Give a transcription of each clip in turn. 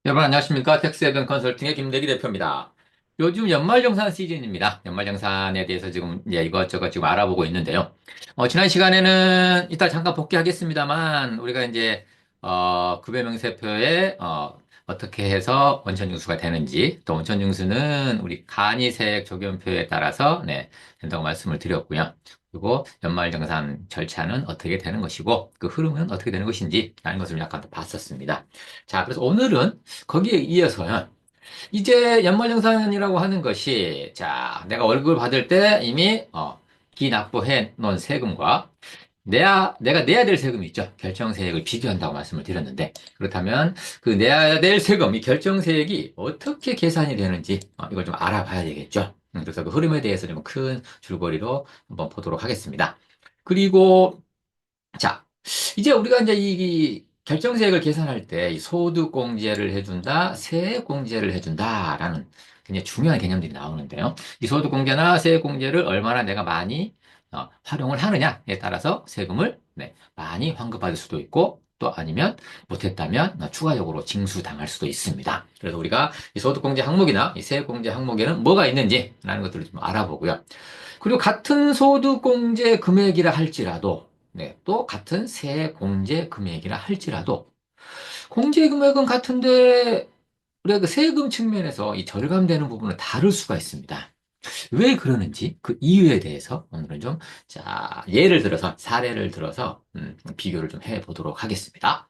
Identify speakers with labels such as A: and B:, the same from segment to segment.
A: 여러분 안녕하십니까? 텍스에든 컨설팅의 김대기 대표입니다. 요즘 연말정산 시즌입니다. 연말정산에 대해서 지금 이제 이것저것 지금 알아보고 있는데요. 지난 시간에는 이따 잠깐 복귀하겠습니다만 우리가 이제 급여명세표에 어떻게 해서 원천징수가 되는지 또 원천징수는 우리 간이세액 적용표에 따라서 된다고 말씀을 드렸고요. 그리고 연말정산 절차는 어떻게 되는 것이고 그 흐름은 어떻게 되는 것인지 라는 것을 약간 더 봤었습니다. 자, 그래서 오늘은 거기에 이어서요. 이제 연말정산이라고 하는 것이, 자, 내가 월급을 받을 때 이미, 기납부해 놓은 세금과 내가 내야 될 세금이 있죠. 결정세액을 비교한다고 말씀을 드렸는데, 그렇다면 그 내야 될 세금, 이 결정세액이 어떻게 계산이 되는지, 이걸 좀 알아봐야 되겠죠. 그래서 그 흐름에 대해서 좀 큰 줄거리로 한번 보도록 하겠습니다. 그리고, 자, 이제 우리가 이제 이 결정세액을 계산할 때 이 소득공제를 해준다, 세액공제를 해준다라는 굉장히 중요한 개념들이 나오는데요. 이 소득공제나 세액공제를 얼마나 내가 많이 활용을 하느냐에 따라서 세금을 많이 환급받을 수도 있고 또 아니면 못했다면 추가적으로 징수당할 수도 있습니다. 그래서 우리가 이 소득공제 항목이나 이 세액공제 항목에는 뭐가 있는지라는 것들을 좀 알아보고요. 그리고 같은 소득공제 금액이라 할지라도 또 같은 세공제 금액이라 할지라도 공제 금액은 같은데 우리가 그 세금 측면에서 이 절감되는 부분은 다를 수가 있습니다. 왜 그러는지 그 이유에 대해서 오늘은 좀, 자, 예를 들어서, 사례를 들어서, 비교를 좀 해보도록 하겠습니다.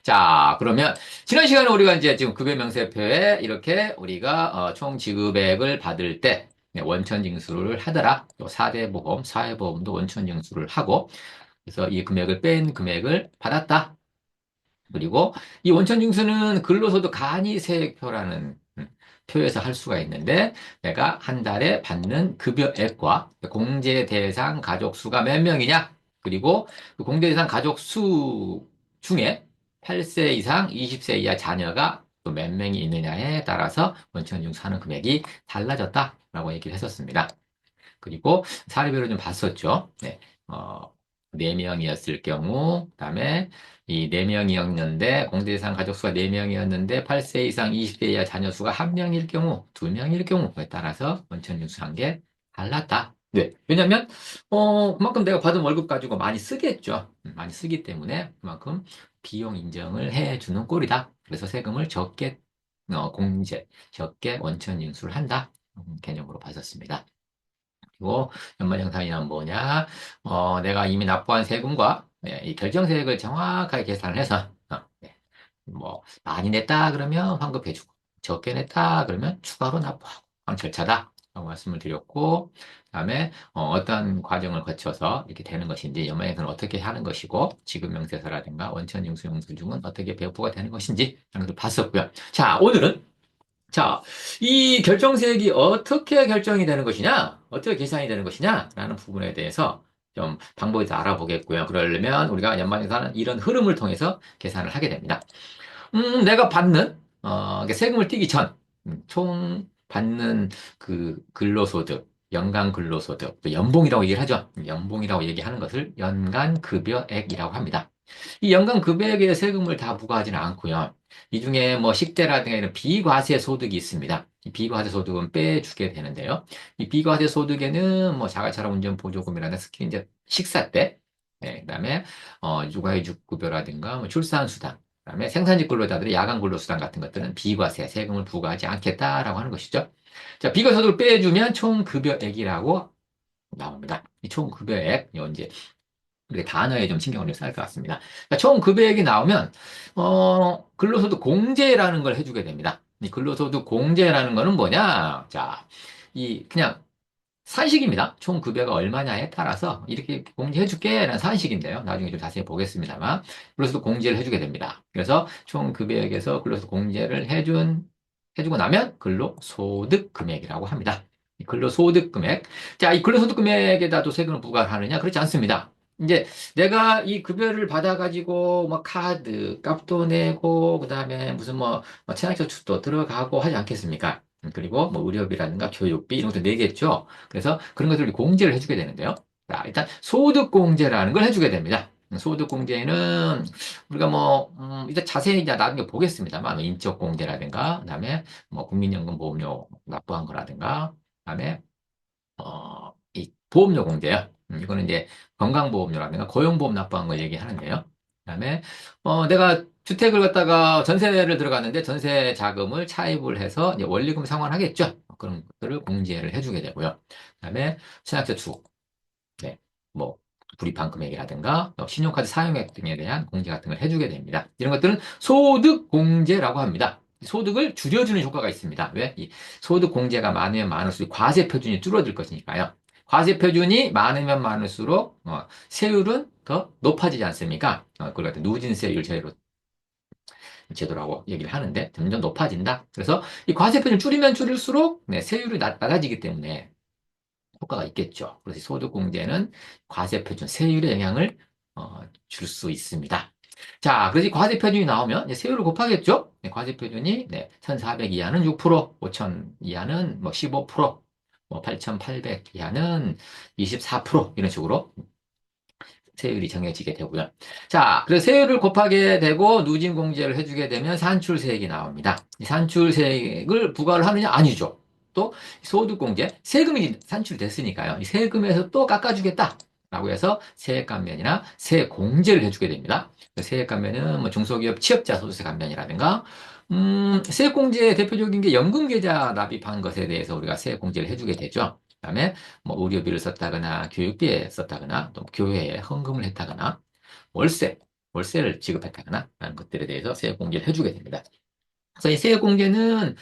A: 자, 그러면, 지난 시간에 우리가 이제 지금 급여명세표에 이렇게 우리가 총 지급액을 받을 때, 원천징수를 하더라. 또 4대 보험, 사회보험도 원천징수를 하고, 그래서 이 금액을 뺀 금액을 받았다. 그리고 이 원천징수는 근로소득 간이세액표라는 표에서 할 수가 있는데 내가 한 달에 받는 급여액과 공제 대상 가족 수가 몇 명이냐? 그리고 그 공제 대상 가족 수 중에 8세 이상 20세 이하 자녀가 또 몇 명이 있느냐에 따라서 원천징수하는 금액이 달라졌다라고 얘기를 했었습니다. 그리고 사례별로 좀 봤었죠. 네. 어, 4명이었을 경우, 그다음에 이 4명이었는데, 공대상 가족 수가 4명이었는데, 8세 이상 20대 이하 자녀 수가 1명일 경우, 2명일 경우에 따라서 원천징수한 게 달랐다. 네. 왜냐면, 그만큼 내가 받은 월급 가지고 많이 쓰겠죠. 많이 쓰기 때문에 그만큼 비용 인정을 해주는 꼴이다. 그래서 세금을 적게, 적게 원천징수를 한다. 개념으로 봤었습니다. 그리고 연말정산이란 뭐냐? 내가 이미 납부한 세금과 이 결정세액을 정확하게 계산을 해서 많이 냈다 그러면 환급해주고 적게 냈다 그러면 추가로 납부하고 하는 절차다 라고 말씀을 드렸고 그다음에 어떤 과정을 거쳐서 이렇게 되는 것인지 연말정산을 어떻게 하는 것이고 지급명세서라든가 원천징수 영수증은 어떻게 배부가 되는 것인지 하는 것을 봤었고요. 자, 오늘은 자, 이 결정세액이 어떻게 결정이 되는 것이냐, 어떻게 계산이 되는 것이냐, 라는 부분에 대해서 좀 방법을 더 알아보겠고요. 그러려면 우리가 연말정산은 이런 흐름을 통해서 계산을 하게 됩니다. 내가 받는, 이게 세금을 떼기 전, 총 받는 그 근로소득, 연간 근로소득, 또 연봉이라고 얘기를 하죠. 연봉이라고 얘기하는 것을 연간급여액이라고 합니다. 이 연간급여액에 세금을 다 부과하지는 않고요. 이 중에 뭐 식대라든가 이런 비과세 소득이 있습니다. 이 비과세 소득은 빼주게 되는데요. 이 비과세 소득에는 뭐 자가차량 운전 보조금이라든가 특히 이제 식사 때, 그다음에 육아휴직급여라든가 뭐 출산수당, 그다음에 생산직 근로자들의 야간 근로수당 같은 것들은 비과세 세금을 부과하지 않겠다라고 하는 것이죠. 자, 비과세 소득을 빼주면 총급여액이라고 나옵니다. 이 총급여액, 이제 우리 단어에 좀 신경을 써야 할 것 같습니다. 그러니까 총 급여액이 나오면, 근로소득 공제라는 걸 해주게 됩니다. 이 근로소득 공제라는 거는 뭐냐? 자, 그냥 산식입니다. 총 급여가 얼마냐에 따라서 이렇게 공제해줄게 라는 산식인데요. 나중에 좀 자세히 보겠습니다만, 근로소득 공제를 해주게 됩니다. 그래서 총 급여액에서 근로소득 공제를 해주고 나면 근로소득 금액이라고 합니다. 이 근로소득 금액. 자, 이 근로소득 금액에다도 세금을 부과하느냐? 그렇지 않습니다. 이제 내가 이 급여를 받아가지고 뭐 카드 값도 내고 그다음에 무슨 뭐 체납저축도 들어가고 하지 않겠습니까? 그리고 뭐 의료비라든가 교육비 이런 것도 내겠죠. 그래서 그런 것들을 공제를 해주게 되는데요. 자, 일단 소득공제라는 걸 해주게 됩니다. 소득공제는 우리가 뭐, 이제 자세히 이제 나중에 보겠습니다만, 뭐 인적공제라든가, 그다음에 뭐 국민연금 보험료 납부한 거라든가, 그다음에 이 보험료 공제요. 이거는 이제 건강보험료라든가 고용보험 납부한 거 얘기하는데요. 그다음에 내가 주택을 갖다가 전세를 들어갔는데 전세 자금을 차입을 해서 이제 원리금 상환하겠죠. 그런 것들을 공제를 해주게 되고요. 그다음에 청약저축, 네, 뭐 불입한 금액이라든가 신용카드 사용액 등에 대한 공제 같은 걸 해주게 됩니다. 이런 것들은 소득 공제라고 합니다. 소득을 줄여주는 효과가 있습니다. 왜? 이 소득 공제가 많으면 많을수록 과세 표준이 줄어들 것이니까요. 과세 표준이 많으면 많을수록 세율은 더 높아지지 않습니까? 그걸 갖다 누진세율 제도라고 얘기를 하는데 점점 높아진다. 그래서 이 과세 표준을 줄이면 줄일수록 네, 세율이 낮아지기 때문에 효과가 있겠죠. 그래서 소득공제는 과세표준, 세율에 영향을 줄 수 있습니다. 자, 그래서 이 과세표준이 나오면 이제 세율을 곱하겠죠? 네, 과세표준이 네, 1,400 이하는 6%, 5,000 이하는 뭐 15%, 뭐 8,800 이하는 24% 이런 식으로 세율이 정해지게 되고요. 자, 그래서 세율을 곱하게 되고 누진공제를 해주게 되면 산출세액이 나옵니다. 이 산출세액을 부과를 하느냐? 아니죠. 또 소득공제, 세금이 산출됐으니까요. 이 세금에서 또 깎아주겠다. 라고 해서 세액 감면이나 세액 공제를 해주게 됩니다. 세액 감면은 뭐 중소기업 취업자 소득세 감면이라든가, 세액 공제의 대표적인 게 연금 계좌 납입한 것에 대해서 우리가 세액 공제를 해주게 되죠. 그다음에 뭐 의료비를 썼다거나 교육비에 썼다거나 또 교회에 헌금을 했다거나 월세를 지급했다거나 하는 것들에 대해서 세액 공제를 해주게 됩니다. 그래서 이 세액 공제는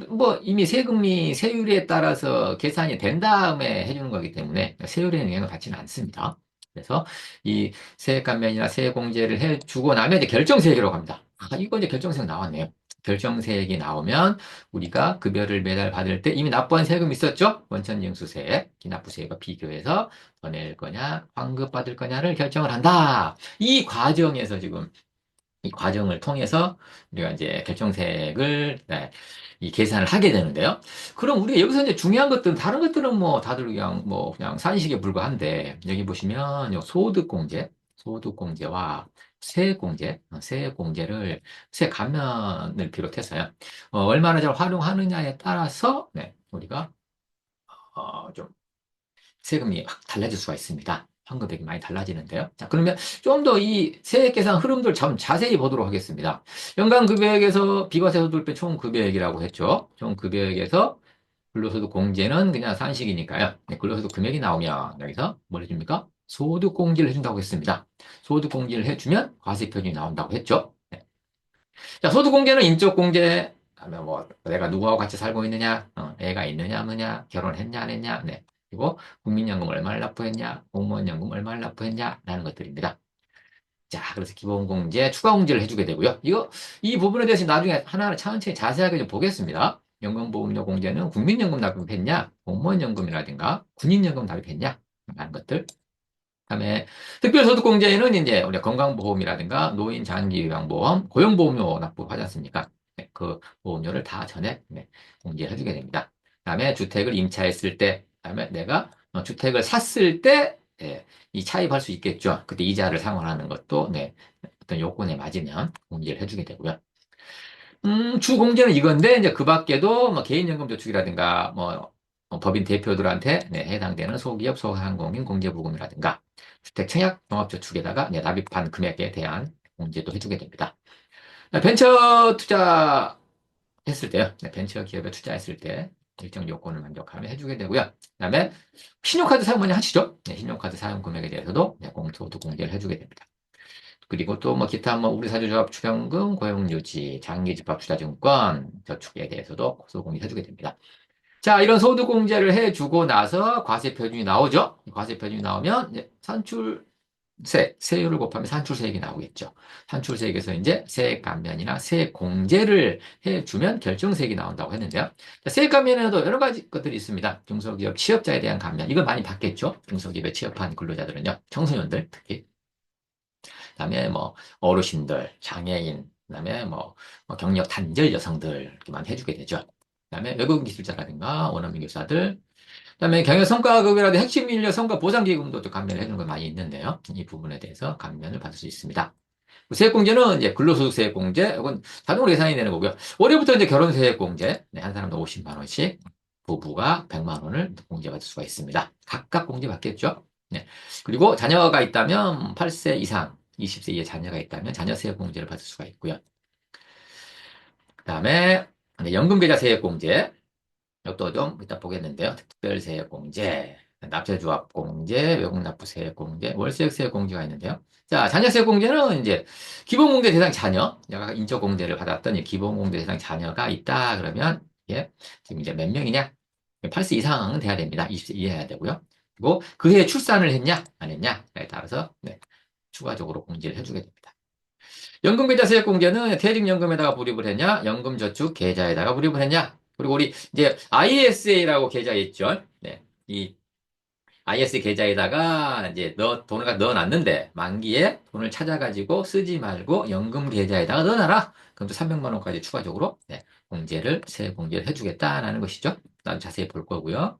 A: 뭐 이미 세금이 세율에 따라서 계산이 된 다음에 해주는 거기 때문에 세율에 영향을 받지는 않습니다. 그래서 이 세액 감면이나 세액 공제를 해주고 나면 이제 결정세액이라고 합니다. 이거 이제 결정세액 나왔네요. 결정세액이 나오면 우리가 급여를 매달 받을 때 이미 납부한 세금 있었죠? 원천징수세, 기납부세액과 비교해서 더 낼 거냐, 환급 받을 거냐를 결정을 한다. 이 과정에서 지금 이 과정을 통해서 우리가 이제 결정색을 네, 이 계산을 하게 되는데요. 그럼 우리가 여기서 이제 중요한 것들은 다른 것들은 뭐 다들 그냥 산식에 불과한데 여기 보시면 요 소득공제와 세액공제, 세액공제를 세감면을 비롯해서요. 얼마나 잘 활용하느냐에 따라서 네, 우리가 좀 세금이 확 달라질 수가 있습니다. 환급액이 많이 달라지는데요. 자, 그러면 좀 더 이 세액 계산 흐름들 좀 자세히 보도록 하겠습니다. 연간 급여액에서 비과세 소득 뺀 총 급여액이라고 했죠. 총 급여액에서 근로소득 공제는 그냥 산식이니까요. 네, 근로소득 금액이 나오면 여기서 뭘 해줍니까? 소득 공제를 해준다고 했습니다. 소득 공제를 해주면 과세 표준이 나온다고 했죠. 네. 자, 소득 공제는 인적 공제, 하면 뭐 내가 누구하고 같이 살고 있느냐, 애가 있느냐 없느냐, 결혼했냐 안 했냐, 네. 그리고 국민연금 얼마를 납부했냐, 공무원연금 얼마를 납부했냐라는 것들입니다. 자, 그래서 기본공제, 추가공제를 해주게 되고요. 이 부분에 대해서 나중에 하나하나 천천히 자세하게 좀 보겠습니다. 연금보험료 공제는 국민연금 납입했냐, 공무원연금이라든가 군인연금 납입했냐, 라는 것들. 그다음에 특별소득공제는 이제 우리가 건강보험이라든가 노인 장기요양보험, 고용보험료 납부하지 않습니까? 네, 그 보험료를 다 전액 네, 공제해주게 됩니다. 그다음에 주택을 임차했을 때, 그다음에 내가 주택을 샀을 때, 예, 이 차입할 수 있겠죠. 그때 이자를 상환하는 것도 네, 어떤 요건에 맞으면 공제를 해주게 되고요. 주 공제는 이건데, 이제 그 밖에도 뭐 개인연금저축이라든가, 법인 대표들한테 네, 해당되는 소기업, 소상공인 공제부금이라든가, 주택 청약 종합저축에다가 네, 납입한 금액에 대한 공제도 해주게 됩니다. 벤처 투자 했을 때요. 네, 벤처 기업에 투자했을 때 일정 요건을 만족하면 해주게 되고요. 그다음에 신용카드 사용 많이 하시죠? 네, 신용카드 사용 금액에 대해서도 네, 공소득 공제를 해주게 됩니다. 그리고 또 뭐 기타 뭐 우리사주조합 출연금, 고용유지, 장기집합투자증권 저축에 대해서도 소공제 해주게 됩니다. 자, 이런 소득공제를 해주고 나서 과세표준이 나오죠. 과세표준이 나오면 이제 세율을 곱하면 산출세액이 나오겠죠. 산출세액에서 이제 세액 감면이나 세액 공제를 해주면 결정세액이 나온다고 했는데요. 자, 세액 감면에도 여러 가지 것들이 있습니다. 중소기업 취업자에 대한 감면, 이걸 많이 받겠죠. 중소기업에 취업한 근로자들은요. 청소년들 특히. 그다음에 뭐 어르신들, 장애인, 그다음에 뭐 경력 단절 여성들 이렇게만 해주게 되죠. 그다음에 외국인 기술자라든가 원어민 교사들, 그다음에 경영 성과급이라도 핵심 인력 성과 보상기금도 또 감면을 해주는 거 많이 있는데요. 이 부분에 대해서 감면을 받을 수 있습니다. 세액공제는 이제 근로소득세액공제, 이건 자동으로 계산이 되는 거고요. 올해부터 이제 결혼세액공제, 네, 한 사람당 50만 원씩, 부부가 100만 원을 공제받을 수가 있습니다. 각각 공제받겠죠? 네. 그리고 자녀가 있다면 8세 이상, 20세 이하 자녀가 있다면 자녀세액공제를 받을 수가 있고요. 그 다음에 연금계좌 세액공제, 이것도 좀 이따 보겠는데요. 특별세액공제, 납세조합공제, 외국납부세액공제, 월세액세액공제가 있는데요. 자, 자녀세액공제는 이제 기본공제 대상 자녀, 내가 인적공제를 받았던 이 기본공제 대상 자녀가 있다 그러면 이게 지금 이제 몇 명이냐? 8세 이상은 돼야 됩니다. 20세 이해해야 되고요. 그리고 그해 출산을 했냐, 안 했냐에 따라서 네, 추가적으로 공제를 해주게 됩니다. 연금계좌세액공제는 퇴직연금에다가 불입을 했냐, 연금저축계좌에다가 불입을 했냐, 그리고 우리 이제 ISA라고 계좌 있죠. 네. 이 ISA 계좌에다가 이제 돈을 넣어놨는데 만기에 돈을 찾아가지고 쓰지 말고 연금 계좌에다가 넣어놔라. 그럼 또 300만 원까지 추가적으로 네, 세액 공제를 해주겠다라는 것이죠. 나도 자세히 볼 거고요.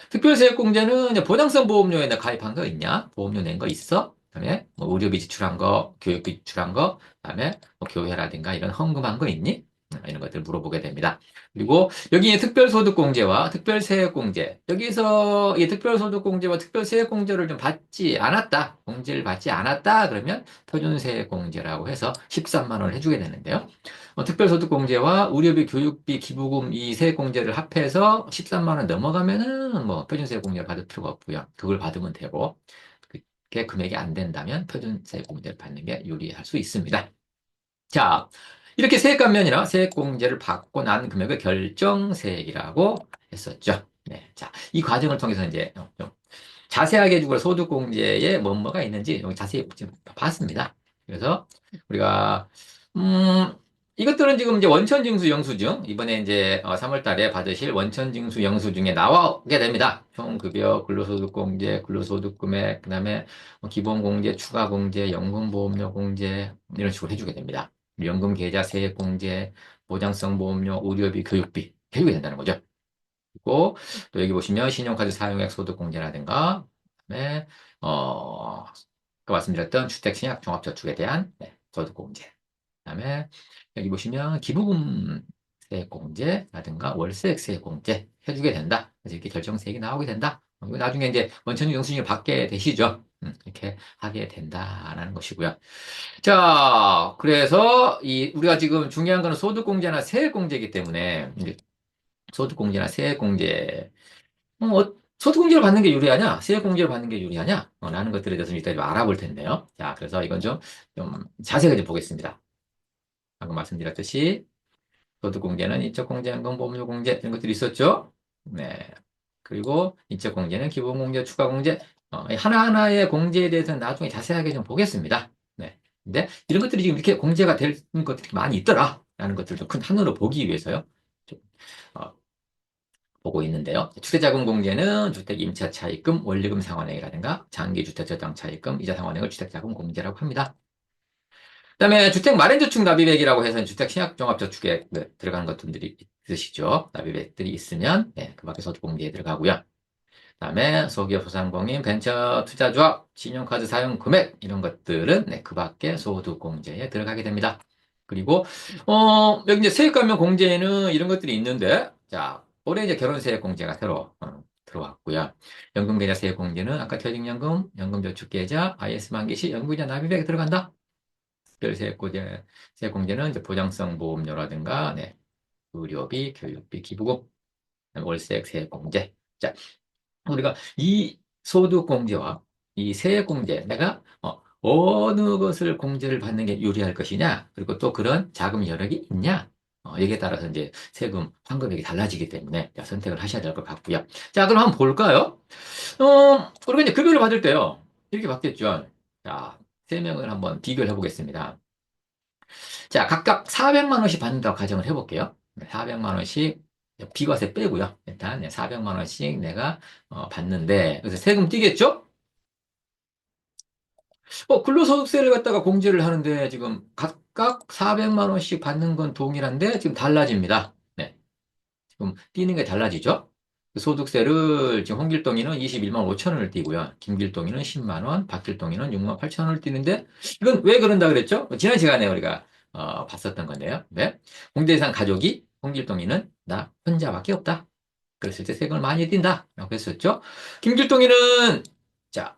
A: 특별세액공제는 이제 보장성 보험료에 가입한 거 있냐? 보험료 낸 거 있어? 그다음에 뭐 의료비 지출한 거, 교육비 지출한 거, 그다음에 뭐 교회라든가 이런 헌금한 거 있니? 이런 것들 물어보게 됩니다. 그리고 여기에 특별소득공제와 특별세액공제, 여기서 이 특별소득공제와 특별세액공제를 좀 받지 않았다, 공제를 받지 않았다 그러면 표준세액공제라고 해서 13만 원을 해주게 되는데요. 특별소득공제와 의료비, 교육비, 기부금 이 세액공제를 합해서 13만 원 넘어가면은 뭐 표준세액공제를 받을 필요가 없고요. 그걸 받으면 되고 그게 금액이 안 된다면 표준세액공제를 받는 게 유리할 수 있습니다. 자, 이렇게 세액감면이나 세액공제를 받고 난 금액을 결정세액이라고 했었죠. 네, 자, 이 과정을 통해서 이제 좀 자세하게 주고 소득공제에 뭐가 있는지 여기 자세히 지금 봤습니다. 그래서 우리가 음, 이것들은 지금 이제 원천징수 영수증 이번에 이제 3월 달에 받으실 원천징수 영수증에 나오게 됩니다. 총급여, 근로소득공제, 근로소득금액, 그다음에 기본공제, 추가공제, 연금보험료 공제 이런 식으로 해주게 됩니다. 연금계좌 세액공제, 보장성 보험료, 의료비, 교육비 해주게 된다는 거죠. 그리고 또 여기 보시면 신용카드 사용액 소득공제라든가 그다음에 아까 말씀드렸던 주택신약 종합저축에 대한 네, 소득공제. 그다음에 여기 보시면 기부금 세액공제라든가 월세액 세액공제 해주게 된다. 그래서 이렇게 결정세액이 나오게 된다. 그리고 나중에 이제 원천적 영수증을 받게 되시죠. 이렇게 하게 된다라는 것이고요. 자, 그래서 이 우리가 지금 중요한 거는 소득공제나 세액공제이기 때문에 이제 소득공제나 세액공제 소득공제를 받는 게 유리하냐? 세액공제를 받는 게 유리하냐? 라는 것들에 대해서 일단 좀 알아볼 텐데요. 자, 그래서 이건 좀 자세하게 좀 보겠습니다. 방금 말씀드렸듯이 소득공제는 인적공제, 연금보험료공제 이런 것들이 있었죠. 네. 그리고 인적공제는 기본공제, 추가공제 하나하나의 공제에 대해서는 나중에 자세하게 좀 보겠습니다. 네. 근데 이런 것들이 지금 이렇게 공제가 되는 것들이 많이 있더라. 라는 것들을 좀 큰 한으로 보기 위해서요. 좀, 어, 보고 있는데요. 주택자금 공제는 주택 임차 차입금, 원리금 상환액이라든가 장기주택 저당 차입금, 이자 상환액을 주택자금 공제라고 합니다. 그다음에 주택 마련저축 납입액이라고 해서 주택 신약종합저축에 들어가는 것들이 있으시죠. 납입액들이 있으면 네, 그 밖에 소득공제에 들어가고요. 그다음에 소기업 소상공인 벤처 투자조합 신용카드 사용 금액 이런 것들은 네, 그 밖에 소득공제에 들어가게 됩니다. 그리고 여기 이제 세액감면 공제에는 이런 것들이 있는데 자 올해 이제 결혼세액공제가 새로 들어왔고요. 연금계좌 세액공제는 아까 퇴직연금, 연금저축계좌, IS 만기시 연금계좌 납입액에 들어간다. 특별세액공제, 세액공제는 이제 보장성 보험료라든가 네, 의료비, 교육비, 기부금, 월세액 세액공제. 자, 우리가 이 소득공제와 이 세액공제, 내가 느 것을 공제를 받는 게 유리할 것이냐, 그리고 또 그런 자금 여력이 있냐, 여기에 따라서 이제 세금 환급액이 달라지기 때문에 선택을 하셔야 될 것 같고요. 자, 그럼 한번 볼까요? 우리가 이제 급여를 받을 때요, 이렇게 받겠죠. 자, 세 명을 한번 비교를 해보겠습니다. 자, 각각 400만 원씩 받는다고 가정을 해볼게요. 400만 원씩 비과세 빼고요. 일단 400만 원씩 내가 받는데 그래서 세금 띄겠죠? 근로소득세를 갖다가 공제를 하는데 지금 각각 400만 원씩 받는 건 동일한데 지금 달라집니다. 네, 지금 띄는 게 달라지죠? 그 소득세를 지금 홍길동이는 21만 5천 원을 띄고요. 김길동이는 10만 원, 박길동이는 6만 8천 원을 띄는데 이건 왜 그런다 그랬죠? 지난 시간에 우리가 봤었던 건데요. 네. 공대상 가족이 홍길동이는 나 혼자밖에 없다. 그랬을 때 세금을 많이 띈다. 라고 했었죠. 김길동이는 자,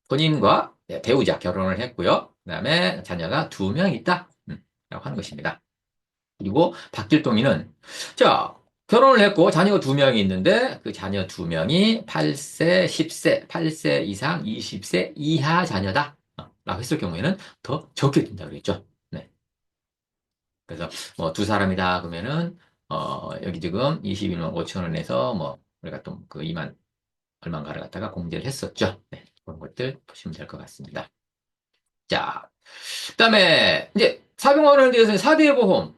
A: 본인과 네, 배우자 결혼을 했고요. 그다음에 자녀가 두 명 있다. 라고 하는 것입니다. 그리고 박길동이는 자 결혼을 했고 자녀가 두 명이 있는데 그 자녀 두 명이 8세, 10세, 8세 이상 20세 이하 자녀다. 라고 했을 경우에는 더 적게 든다고 그랬죠. 네. 그래서 뭐 두 사람이다 그러면은 여기 지금 21만 5천 원에서 뭐 우리가 또 그 2만 얼마인가를 갖다가 공제를 했었죠. 네. 그런 것들 보시면 될 것 같습니다. 자, 그다음에 이제 400만 원에 대해서는 4대 보험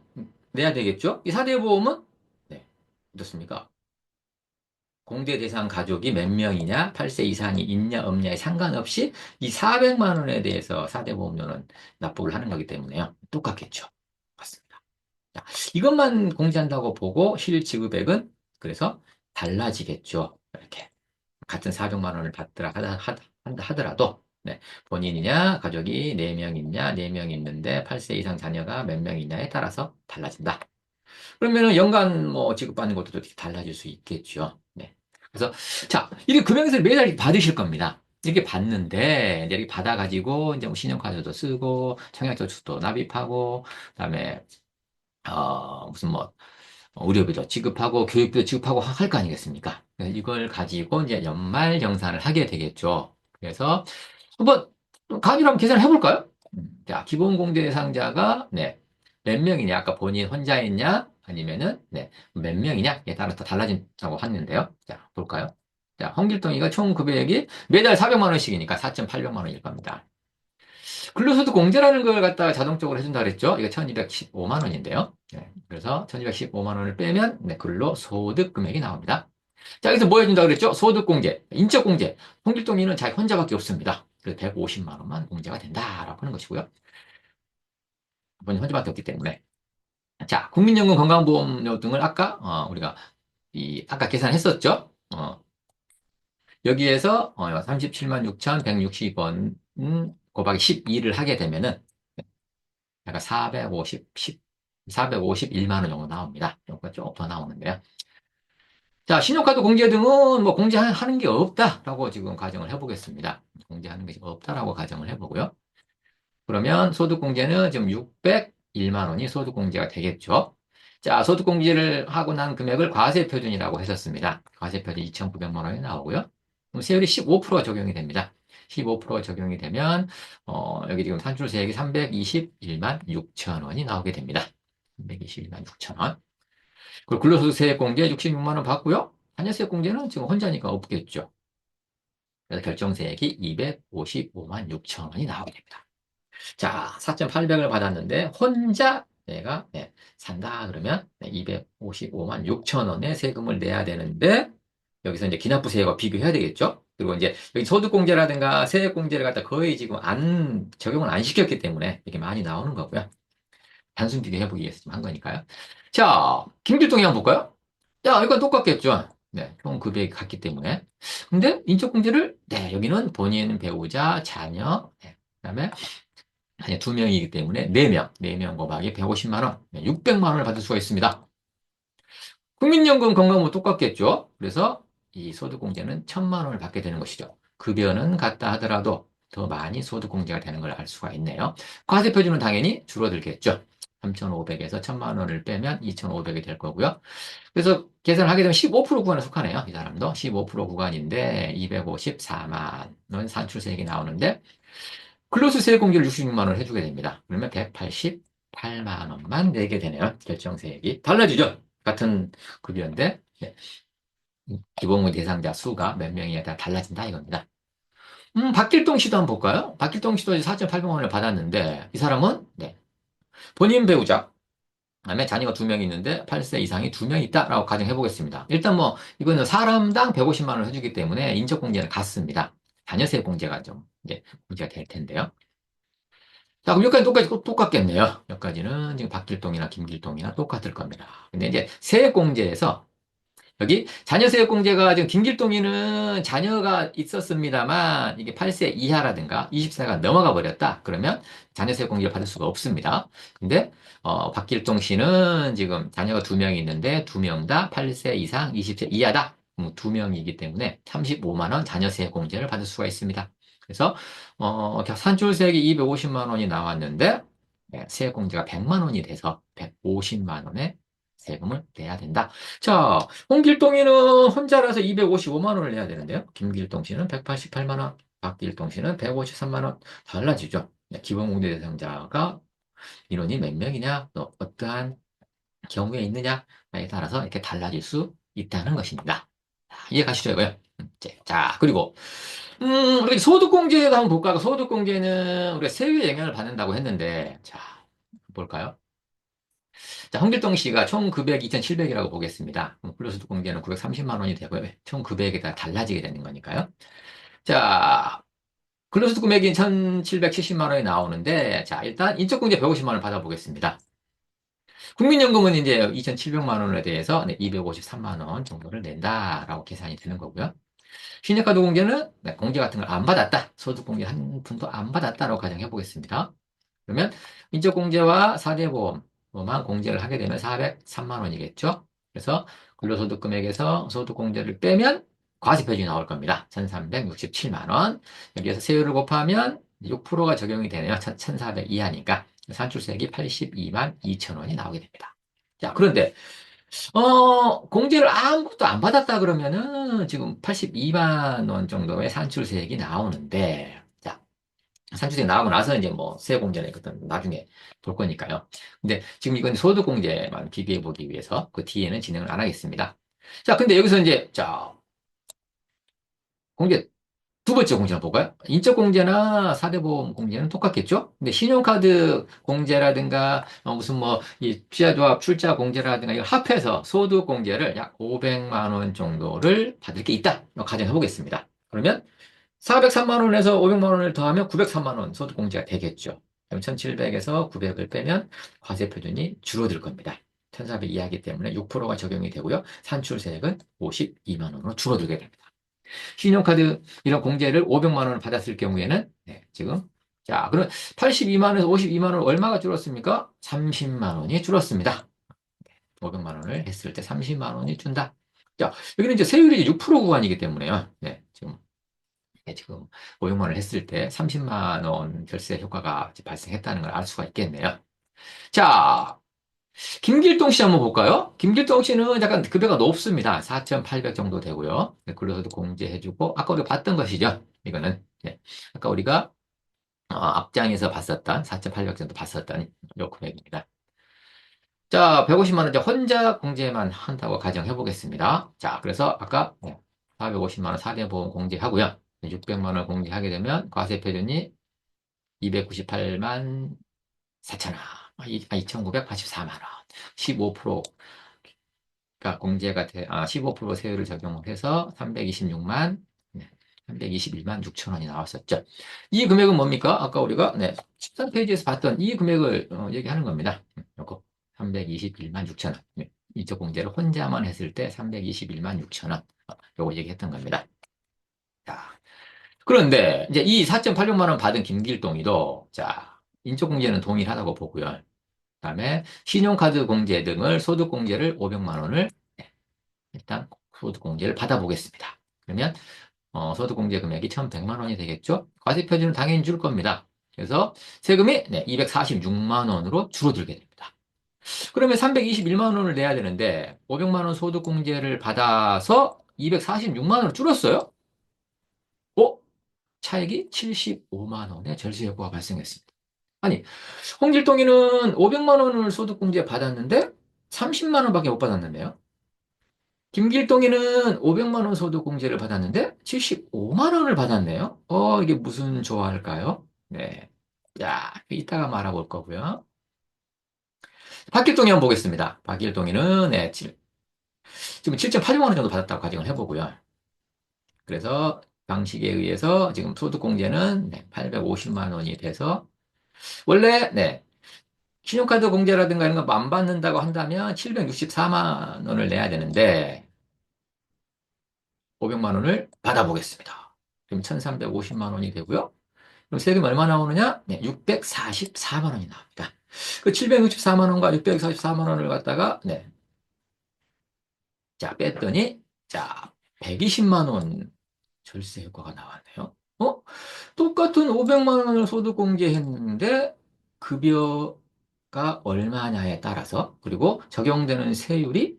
A: 내야 되겠죠? 이 4대 보험은 네. 어떻습니까? 공대 대상 가족이 몇 명이냐, 8세 이상이 있냐, 없냐에 상관없이 이 400만 원에 대해서 4대 보험료는 납부를 하는 거기 때문에요. 똑같겠죠. 맞습니다. 자, 이것만 공제한다고 보고 실지급액은 그래서 달라지겠죠. 이렇게. 같은 400만 원을 받더라 하더라도 네, 본인이냐 가족이 4명 있냐 4명 있는데 8세 이상 자녀가 몇 명 있냐에 따라서 달라진다. 그러면은 연간 뭐 지급받는 것도 또 달라질 수 있겠죠. 네. 그래서 자 이렇게 금액을 매달 받으실 겁니다. 이렇게 받는데 이제 이렇게 받아가지고 이제 뭐 신용카드도 쓰고 청약저축도 납입하고 그다음에 무슨 뭐 의료비도 지급하고 교육비도 지급하고 할 거 아니겠습니까? 그래서 이걸 가지고 이제 연말 정산을 하게 되겠죠. 그래서 한번 가위로 한번 계산을 해볼까요? 자, 기본 공제 대상자가 네, 몇 명이냐? 아까 본인 혼자 있냐? 아니면은 네, 몇 명이냐?에 따라서 달라진다고 했는데요. 자, 볼까요? 자, 홍길동이가 총 금액이 매달 400만 원씩이니까 4,800만 원일 겁니다. 근로소득 공제라는 걸 갖다가 자동적으로 해준다 그랬죠? 이거 1215만 원인데요. 네, 그래서 1215만 원을 빼면 네, 근로소득 금액이 나옵니다. 자, 여기서 뭐 해준다 그랬죠? 소득공제, 인적공제. 홍길동이는 자기 혼자밖에 없습니다. 그래서 150만 원만 공제가 된다라고 하는 것이고요. 본인 혼자밖에 없기 때문에. 자, 국민연금 건강보험료 등을 아까 우리가 아까 계산했었죠? 여기에서 37만 6,160원 곱하기 12를 하게 되면은 약간 451만 원 정도 나옵니다. 조금 더 나오는데요. 자, 신용카드 공제 등은 뭐 공제하는 게 없다라고 지금 가정을 해보겠습니다. 공제하는 것이 없다라고 가정을 해보고요. 그러면 소득공제는 지금 601만 원이 소득공제가 되겠죠. 자, 소득공제를 하고 난 금액을 과세표준이라고 했었습니다. 과세표준 2,900만 원이 나오고요. 그럼 세율이 15% 적용이 됩니다. 15% 적용이 되면 여기 지금 산출세액이 321만 6천 원이 나오게 됩니다. 321만 6천 원. 그리고 근로소득세액 공제 66만 원 받고요. 자녀세액 공제는 지금 혼자니까 없겠죠. 그래서 결정세액이 255만 6천 원이 나오게 됩니다. 자, 4,800을 받았는데 혼자 내가 산다 그러면 255만 6천 원의 세금을 내야 되는데 여기서 이제 기납부세액과 비교해야 되겠죠. 그리고 이제 여기 소득공제라든가 세액공제를 갖다 거의 지금 적용을 안 시켰기 때문에 이렇게 많이 나오는 거고요. 단순 비교해보기 위해서 좀 한 거니까요. 자, 김길동이 한번 볼까요? 자, 이건 똑같겠죠. 네, 총 금액이 같기 때문에. 근데 인적공제를, 네, 여기는 본인, 배우자, 자녀, 네, 그다음에 자녀 두 명이기 때문에 네 명 곱하기 150만 원, 네, 600만 원을 받을 수가 있습니다. 국민연금 건강보험 똑같겠죠. 그래서 이 소득공제는 1,000만 원을 받게 되는 것이죠. 급여는 같다 하더라도 더 많이 소득공제가 되는 걸 알 수가 있네요. 과세표준은 당연히 줄어들겠죠. 3,500에서 1,000만 원을 빼면 2,500이 될 거고요. 그래서 계산을 하게 되면 15% 구간에 속하네요. 이 사람도 15% 구간인데 254만 원 산출세액이 나오는데 근로소득세액 공제를 66만 원 해주게 됩니다. 그러면 188만 원만 내게 되네요. 결정세액이 달라지죠. 같은 급여인데 네. 기본금 대상자 수가 몇 명이냐에 따라 달라진다 이겁니다. 박길동 씨도 한번 볼까요? 박길동 씨도 4,800만 원을 받았는데 이 사람은 네. 본인 배우자 그다음에 자녀가 두 명 있는데 8세 이상이 두 명 있다라고 가정해 보겠습니다. 일단 뭐 이거는 사람당 150만 원을 해주기 때문에 인적 공제는 같습니다. 자녀세 공제가 좀 이제 문제가 될 텐데요. 자, 그럼 여기까지 똑같겠네요. 여기까지는 지금 박길동이나 김길동이나 똑같을 겁니다. 근데 이제 세액공제에서 여기 자녀세액공제가 지금 김길동이는 자녀가 있었습니다만 이게 8세 이하라든가 20세가 넘어가 버렸다. 그러면 자녀세액공제를 받을 수가 없습니다. 근데 박길동 씨는 지금 자녀가 두 명이 있는데 두 명 다 8세 이상 20세 이하다. 두 명이기 때문에 35만 원 자녀세액공제를 받을 수가 있습니다. 그래서 산출세액이 250만 원이 나왔는데 세액공제가 100만 원이 돼서 150만 원의 세금을 내야 된다. 자, 홍길동이는 혼자라서 255만 원을 내야 되는데요. 김길동 씨는 188만 원, 박길동 씨는 153만 원. 달라지죠. 기본공제 대상자가 인원이 몇 명이냐, 또 어떠한 경우에 있느냐에 따라서 이렇게 달라질 수 있다는 것입니다. 이해 가시죠, 이거요? 자, 그리고, 우리 소득공제도 한번 볼까요? 소득공제는 우리가 세율의 영향을 받는다고 했는데, 자, 볼까요? 자, 홍길동 씨가 총 금액 2,700이라고 보겠습니다. 불로소득 공제는 930만 원이 되고요. 총 금액이 다 달라지게 되는 거니까요. 자, 근로소득 금액이 1,770만 원이 나오는데, 자, 일단 인적공제 150만 원을 받아보겠습니다. 국민연금은 이제 2,700만 원에 대해서 253만 원 정도를 낸다라고 계산이 되는 거고요. 신용카드 공제는 공제 같은 걸 안 받았다. 소득 공제 한 푼도 안 받았다라고 가정해 보겠습니다. 그러면 인적공제와 사대보험만 공제를 하게 되면 403만 원이겠죠. 그래서 근로소득 금액에서 소득공제를 빼면 과세표준이 나올 겁니다. 1,367만 원. 여기에서 세율을 곱하면 6%가 적용이 되네요. 1,400 이하니까 산출세액이 82만 2천 원이 나오게 됩니다. 자, 그런데 공제를 아무것도 안 받았다 그러면은 지금 82만 원 정도의 산출세액이 나오는데, 자, 산출세액 나오고 나서 이제 뭐 세공제는 그것은 나중에 볼 거니까요. 근데 지금 이건 소득공제만 비교해 보기 위해서 그 뒤에는 진행을 안 하겠습니다. 자, 근데 여기서 이제, 자, 공제 두 번째 공제는 볼까요? 인적공제나 사대보험 공제는 똑같겠죠? 근데 신용카드 공제라든가, 무슨 뭐, 이 투자조합 출자 공제라든가, 이걸 합해서 소득공제를 약 500만 원 정도를 받을 게 있다. 가정해 보겠습니다. 그러면 403만 원에서 500만 원을 더하면 903만 원 소득공제가 되겠죠. 그럼 1700에서 900을 빼면 과세 표준이 줄어들 겁니다. 1400 이하이기 때문에 6%가 적용이 되고요. 산출세액은 52만 원으로 줄어들게 됩니다. 신용카드 이런 공제를 500만 원을 받았을 경우에는 지금 자, 그럼 82만 원에서 52만 원 얼마가 줄었습니까? 30만 원이 줄었습니다. 500만 원을 했을 때 30만 원이 준다. 자, 여기는 이제 세율이 6% 구간이기 때문에요. 지금 500만 원을 했을 때 30만 원 절세 효과가 발생했다는 걸 알 수가 있겠네요. 자, 김길동 씨 한번 볼까요? 김길동 씨는 약간 급여가 높습니다. 4,800 정도 되고요. 근로소득 공제해주고, 아까 우리가 봤던 것이죠. 이거는. 아까 우리가 앞장에서 봤었던, 4,800 정도 봤었던 요 금액입니다. 자, 150만 원 이제 혼자 공제만 한다고 가정해 보겠습니다. 자, 그래서 아까 450만 원 사대보험 공제하고요. 600만 원 공제하게 되면 과세 표준이 298만 4천 원, 2,984만 원, 15%가 공제가 15% 세율을 적용을 해서 326만, 321만 6천 원이 나왔었죠. 이 금액은 뭡니까? 아까 우리가 13페이지에서 봤던 이 금액을 얘기하는 겁니다. 요거 321만 6천 원. 이쪽 공제를 혼자만 했을 때 321만 6천 원. 요거 얘기했던 겁니다. 자, 그런데 이제 이 4.86만 원 받은 김길동이도 자, 인적 공제는 동일하다고 보고요. 그다음에 신용카드 공제 등을 소득공제를 500만 원을 일단 소득공제를 받아보겠습니다. 그러면 소득공제 금액이 1,100만 원이 되겠죠? 과세표준은 당연히 줄 겁니다. 그래서 세금이 246만 원으로 줄어들게 됩니다. 그러면 321만 원을 내야 되는데 500만 원 소득공제를 받아서 246만 원을 줄었어요? 어? 차액이 75만 원의 절세 효과가 발생했습니다. 아니, 홍길동이는 500만 원을 소득공제 받았는데 30만 원밖에 못 받았는데요. 김길동이는 500만 원 소득공제를 받았는데 75만 원을 받았네요. 이게 무슨 조화일까요? 네. 자, 이따가 말해볼 거고요. 박길동이 한번 보겠습니다. 박길동이는 지금 7.86만 원 정도 받았다고 가정을 해보고요. 그래서 방식에 의해서 지금 소득공제는 850만 원이 돼서 원래 신용카드 공제라든가 이런 거 안 받는다고 한다면 764만 원을 내야 되는데 500만 원을 받아보겠습니다. 그럼 1350만 원이 되고요. 그럼 세금 얼마 나오느냐? 네, 644만 원이 나옵니다. 그 764만 원과 644만 원을 갖다가, 네, 자, 뺐더니, 자, 120만 원 절세 효과가 나왔네요. 똑같은 500만 원을 소득공제했는데, 급여가 얼마냐에 따라서, 그리고 적용되는 세율이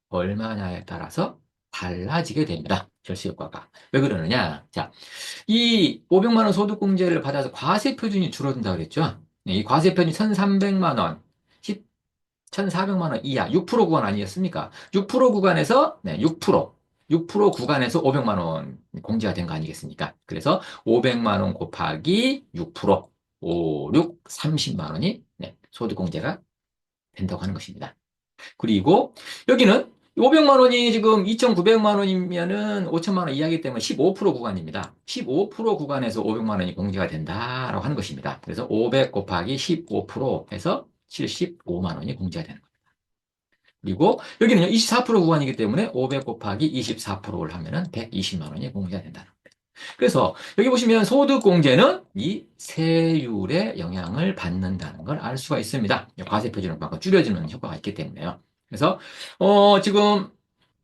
A: 얼마냐에 따라서 달라지게 됩니다. 절세 효과가. 왜 그러느냐? 자, 이 500만 원 소득공제를 받아서 과세 표준이 줄어든다 그랬죠? 네, 이 과세 표준이 1,300만 원, 1,400만 원 이하, 6% 구간 아니었습니까? 6% 구간에서, 네, 6% 구간에서 500만 원 공제가 된 거 아니겠습니까? 그래서 500만 원 곱하기 6%, 5, 6, 30만 원이, 네, 소득공제가 된다고 하는 것입니다. 그리고 여기는 500만 원이 지금 2,900만 원이면은 5천만 원 이하이기 때문에 15% 구간입니다. 15% 구간에서 500만 원이 공제가 된다라고 하는 것입니다. 그래서 500 곱하기 15% 해서 75만 원이 공제가 되는 겁니다. 그리고 여기는요, 24% 구간이기 때문에 500 곱하기 24%를 하면은 120만 원이 공제가 된다는 겁니다. 그래서 여기 보시면 소득공제는 이 세율에 영향을 받는다는 걸 알 수가 있습니다. 과세 표준을 바꿔 줄여주는 효과가 있기 때문에요. 그래서 지금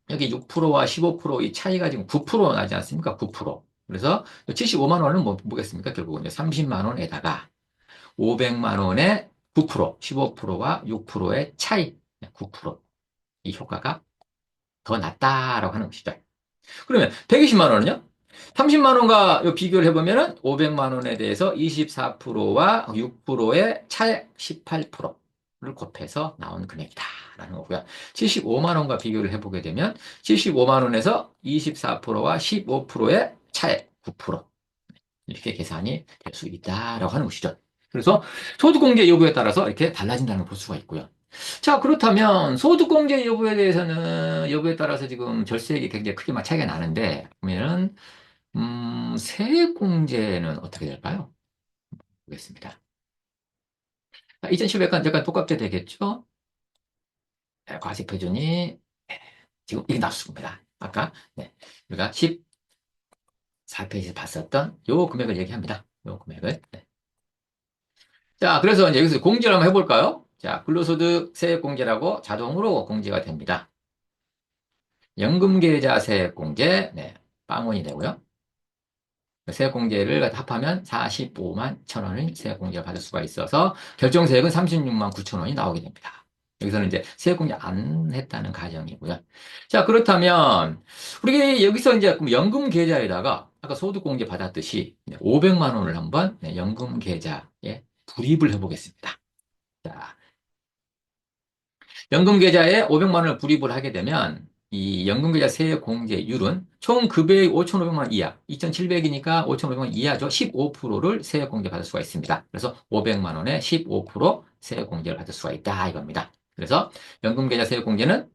A: 여기 6%와 15%이 차이가 지금 9% 나지 않습니까? 9%. 그래서 75만 원은 뭐겠습니까? 결국은 30만 원에다가 500만 원의 9%, 15%와 6%의 차이, 9%. 이 효과가 더 낫다라고 하는 것이죠. 그러면 120만 원은요? 30만 원과 비교를 해보면 500만 원에 대해서 24%와 6%의 차액 18%를 곱해서 나온 금액이다라는 거고요. 75만 원과 비교를 해보게 되면 75만 원에서 24%와 15%의 차액 9% 이렇게 계산이 될 수 있다라고 하는 것이죠. 그래서 소득공제 여부에 따라서 이렇게 달라진다는 걸 볼 수가 있고요. 자, 그렇다면 소득공제 여부에 대해서는 여부에 따라서 지금 절세액이 굉장히 크게 막 차이가 나는데 보면은 세액공제는 어떻게 될까요? 보겠습니다. 2,700원 약간 똑같게 되겠죠? 네, 과세 표준이 네, 지금 이게 나왔습니다. 아까 네, 우리가 14페이지에서 봤었던 요 금액을 얘기합니다. 요 금액을. 네. 자, 그래서 이제 여기서 공제를 한번 해볼까요? 자, 근로소득 세액공제라고 자동으로 공제가 됩니다. 연금계좌 세액공제, 네, 빵원이 되고요. 세액공제를 합하면 45만 1천 원의 세액공제를 받을 수가 있어서 결정세액은 36만 9천 원이 나오게 됩니다. 여기서는 이제 세액공제 안 했다는 가정이고요. 자, 그렇다면 우리 여기서 이제 연금계좌에다가 아까 소득공제 받았듯이 500만 원을 한번 연금계좌에 불입을 해보겠습니다. 자, 연금계좌에 500만 원을 불입을 하게 되면 이 연금계좌 세액공제율은 총 급여액 5,500만 원 이하, 2,700이니까 5,500만 원 이하죠. 15%를 세액공제 받을 수가 있습니다. 그래서 500만 원에 15% 세액공제를 받을 수가 있다 이겁니다. 그래서 연금계좌 세액공제는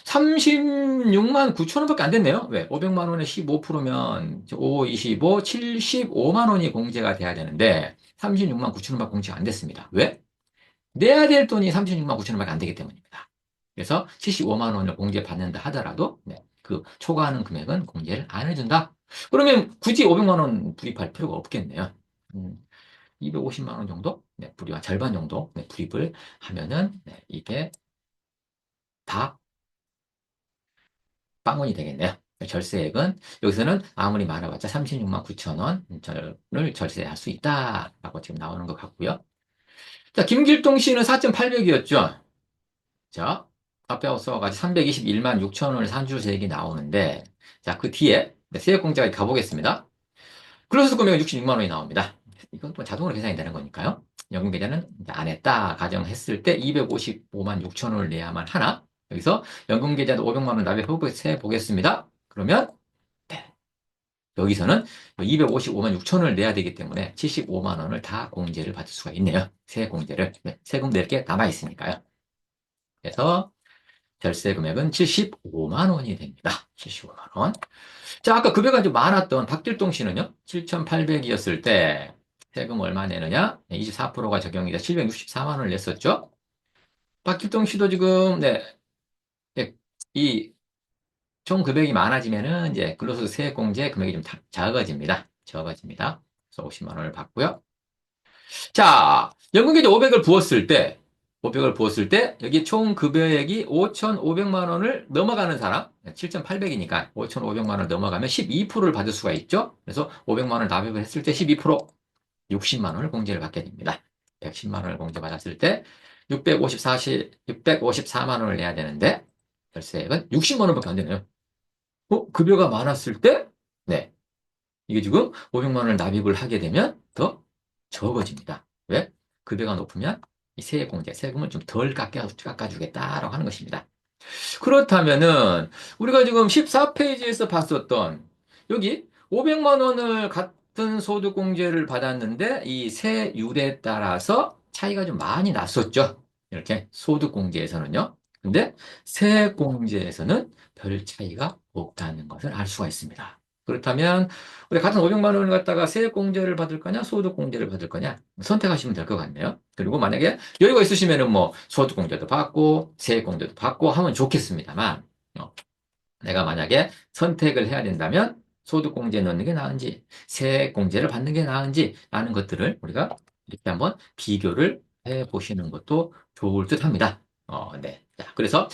A: 36만 9천 원밖에 안 됐네요. 왜? 500만 원에 15%면 5, 25, 75만 원이 공제가 돼야 되는데 36만 9천 원밖에 공제가 안 됐습니다. 왜? 내야 될 돈이 36만 9천 원밖에 안 되기 때문입니다. 그래서 75만 원을 공제받는다 하더라도 그 초과하는 금액은 공제를 안 해준다. 그러면 굳이 500만 원 불입할 필요가 없겠네요. 250만 원 정도? 불입, 절반 정도 불입을 하면은 이게 다 빵원이 되겠네요. 절세액은 여기서는 아무리 많아봤자 36만 9천 원을 절세할 수 있다라고 지금 나오는 것 같고요. 자, 김길동 씨는 4,800이었죠. 자, 앞에 써가지고 321만 6천 원을 산출세액이 나오는데, 자, 그 뒤에 세액공제가 가보겠습니다. 근로소득 금액은 66만 원이 나옵니다. 이건 또 자동으로 계산이 되는 거니까요. 연금계좌는 안 했다 가정했을 때 255만 6천 원을 내야만 하나? 여기서 연금계좌도 500만 원 납입해 보겠습니다. 그러면 네, 여기서는 255만 6천 원을 내야 되기 때문에 75만 원을 다 공제를 받을 수가 있네요. 세액공제를. 세금 낼 게 남아있으니까요. 그래서 절세 금액은 75만 원이 됩니다. 75만 원. 자, 아까 급여가 좀 많았던 박길동 씨는요, 7,800이었을 때 세금 얼마 내느냐? 24%가 적용이 돼 764만 원을 냈었죠. 박길동 씨도 지금, 이 총 금액이 많아지면은 이제 근로소득 세액공제 금액이 좀 작아집니다. 적어집니다. 그래서 50만 원을 받고요. 자, 연금계좌 500을 부었을 때, 500을 부었을 때, 여기 총 급여액이 5,500만 원을 넘어가는 사람, 7,800이니까 5,500만 원을 넘어가면 12%를 받을 수가 있죠. 그래서 500만 원을 납입을 했을 때 12%, 60만 원을 공제를 받게 됩니다. 110만 원을 공제받았을 때 654만 원을 내야 되는데, 월세액은 60만 원밖에 안 되네요. 급여가 많았을 때, 네. 이게 지금 500만 원을 납입을 하게 되면 더 적어집니다. 왜? 급여가 높으면 이 세액공제, 세금을 좀 덜 깎아주겠다라고 하는 것입니다. 그렇다면은 우리가 지금 14페이지에서 봤었던 여기 500만 원을 같은 소득공제를 받았는데 이 세율에 따라서 차이가 좀 많이 났었죠. 이렇게 소득공제에서는요. 근데 세액공제에서는 별 차이가 없다는 것을 알 수가 있습니다. 그렇다면 우리 같은 500만 원을 갖다가 세액공제를 받을 거냐, 소득공제를 받을 거냐 선택하시면 될 것 같네요. 그리고 만약에 여유가 있으시면은 뭐 소득공제도 받고 세액공제도 받고 하면 좋겠습니다만 어, 내가 만약에 선택을 해야 된다면 소득공제 넣는 게 나은지 세액공제를 받는 게 나은지 라는 것들을 우리가 이렇게 한번 비교를 해 보시는 것도 좋을 듯 합니다. 네. 자, 그래서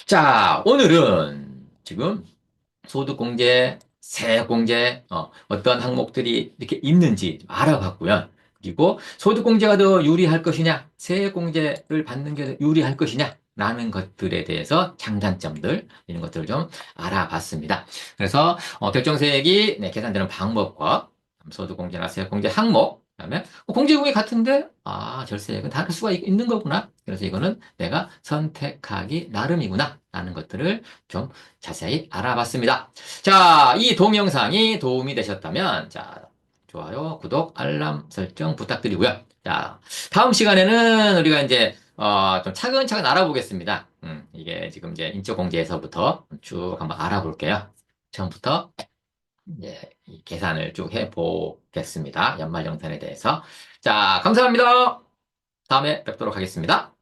A: 자, 오늘은 지금 소득공제, 세액공제, 어떤 항목들이 이렇게 있는지 알아봤고요. 그리고 소득공제가 더 유리할 것이냐, 세액공제를 받는 게 더 유리할 것이냐, 라는 것들에 대해서 장단점들, 이런 것들을 좀 알아봤습니다. 그래서, 결정세액이 네, 계산되는 방법과 소득공제나 세액공제 항목, 그다음에 공제금이 같은데, 절세액은 다를 수가 있는 거구나. 그래서 이거는 내가 선택하기 나름이구나. 라는 것들을 좀 자세히 알아봤습니다. 자, 이 동영상이 도움이 되셨다면, 자, 좋아요, 구독, 알람 설정 부탁드리고요. 자, 다음 시간에는 우리가 이제, 좀 차근차근 알아보겠습니다. 이게 지금 이제 인적공제에서부터 쭉 한번 알아볼게요. 처음부터 이제 이 계산을 쭉 해보겠습니다. 연말정산에 대해서. 자, 감사합니다. 다음에 뵙도록 하겠습니다.